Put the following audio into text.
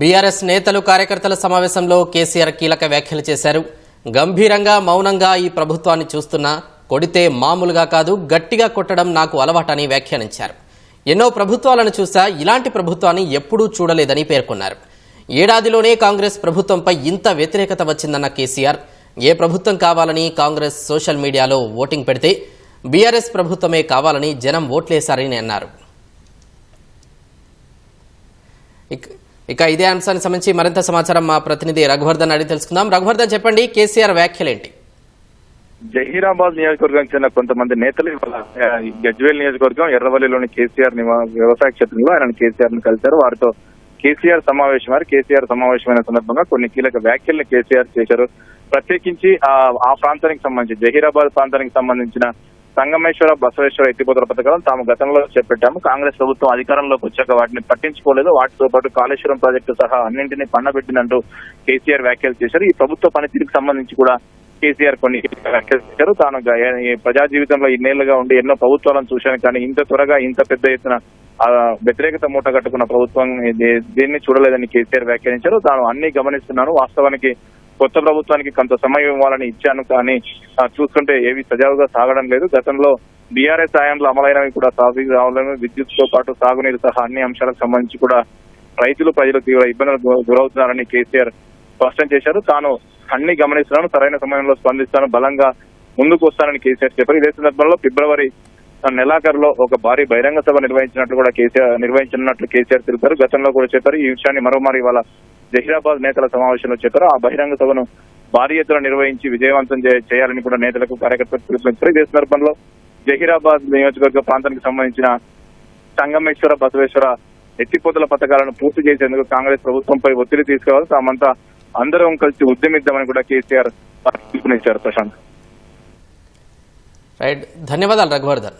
BRS నేతలు కార్యకర్తల సమావేశంలో కేసీఆర్ కీలక వ్యాఖ్యలు చేశారు. గంభీరంగా మౌనంగా ఈ ప్రభుత్వాన్ని చూస్తున్నా కొడితే మామూలుగా కాదు గట్టిగా కొట్టడం నాకు అలవాటని వ్యాఖ్యానించారు. ఎన్నో ప్రభుత్వాలను చూసా ఇలాంటి ప్రభుత్వాన్ని ఎప్పుడూ చూడలేదని పేర్కొన్నారు. ఏడాదిలోనే కాంగ్రెస్ ప్రభుత్వంపై ఇంత వ్యతిరేకత వచ్చిందన్న కేసీఆర్ ఏ ప్రభుత్వం కావాలని కాంగ్రెస్ సోషల్ మీడియాలో ఓటింగ్ పెడితే బీఆర్ఎస్ ప్రభుత్వమే కావాలని జనం ఓట్లేశారని అన్నారు. ఇక ఇదే అంశానికి సంబంధించి మరింత సమాచారం మా ప్రతినిధి రఘువర్ధన్ అడిగి తెలుసుకుందాం. రఘువర్ధన్, చెప్పండి, కేసీఆర్ వ్యాఖ్యలేంటి? జహీరాబాద్ నియోజకవర్గానికి చెందిన కొంతమంది నేతలు గజ్వేల్ నియోజకవర్గం ఎర్రవల్లిలోని కేసీఆర్ వ్యవసాయ క్షేత్రంలో ఆయన కేసీఆర్ ను కలిశారు. వారితో కేసీఆర్ సమావేశం కేసీఆర్ సమావేశమైన సందర్భంగా కొన్ని కీలక వ్యాఖ్యలను కేసీఆర్ చేశారు. ప్రత్యేకించి ఆ ప్రాంతానికి సంబంధించి జహీరాబాద్ ప్రాంతానికి సంబంధించిన సంగమేశ్వర బసవేశ్వర ఎత్తిపోతల పథకాలను తాము గతంలో చేపట్టాము. కాంగ్రెస్ ప్రభుత్వం అధికారంలోకి వచ్చాక వాటిని పట్టించుకోలేదు. వాటితో పాటు కాళేశ్వరం ప్రాజెక్టు సహా అన్నింటినీ పన్నబెట్టిందంటూ కేసీఆర్ వ్యాఖ్యలు చేశారు. ఈ ప్రభుత్వ పనితీరుకు సంబంధించి కూడా కేసీఆర్ కొన్ని వ్యాఖ్యలు చేశారు. తాను ప్రజా జీవితంలో ఇన్నేళ్లుగా ఉండి ఎన్నో ప్రభుత్వాలను చూశాను, కానీ ఇంత త్వరగా ఇంత పెద్ద ఎత్తున వ్యతిరేకత మూట కట్టుకున్న ప్రభుత్వం దీన్ని చూడలేదని కేసీఆర్ వ్యాఖ్యానించారు. తాను అన్ని గమనిస్తున్నాను, వాస్తవానికి కొత్త ప్రభుత్వానికి కొంత సమయం ఇవ్వాలని ఇచ్చాను, కానీ చూస్తుంటే ఏవి సజావుగా సాగడం లేదు. గతంలో బీఆర్ఎస్ హయాంలో అమలైనవి కూడా సాగు రావాలని, విద్యుత్ తో పాటు సాగునీరు సహా అన్ని అంశాలకు సంబంధించి కూడా ప్రజలు తీవ్ర ఇబ్బందులకు గురవుతున్నారని కేసీఆర్ స్పష్టం చేశారు. తాను అన్ని గమనిస్తున్నాను, సరైన సమయంలో స్పందిస్తాను, బలంగా ముందుకు వస్తానని కేసీఆర్ చెప్పారు. ఇదే సందర్భంలో ఫిబ్రవరి నెలాఖరులో ఒక భారీ బహిరంగ సభ నిర్వహించనున్నట్లు కేసీఆర్ తెలిపారు. గతంలో కూడా చెప్పారు. ఈ విషయాన్ని మరోమారి ఇవాళ జహీరాబాద్ నేతల సమావేశంలో చెప్పారు. ఆ బహిరంగ సభను భారీ ఎత్తున నిర్వహించి విజయవంతం చేయాలని కూడా నేతలకు కార్యకర్తలకు పిలుపునిచ్చారు. ఇదే సందర్భంలో జహీరాబాద్ నియోజకవర్గ ప్రాంతానికి సంబంధించిన సంగమేశ్వర బసవేశ్వర ఎత్తిపోతల పథకాలను పూర్తి చేసేందుకు కాంగ్రెస్ ప్రభుత్వంపై ఒత్తిడి తీసుకురావాలి, తామంతా అందరం కలిసి ఉద్యమిద్దామని కూడా కేసీఆర్ పిలుపునిచ్చారు. ప్రశాంత్, రైట్, ధన్యవాదాలు రఘువర్ధన్.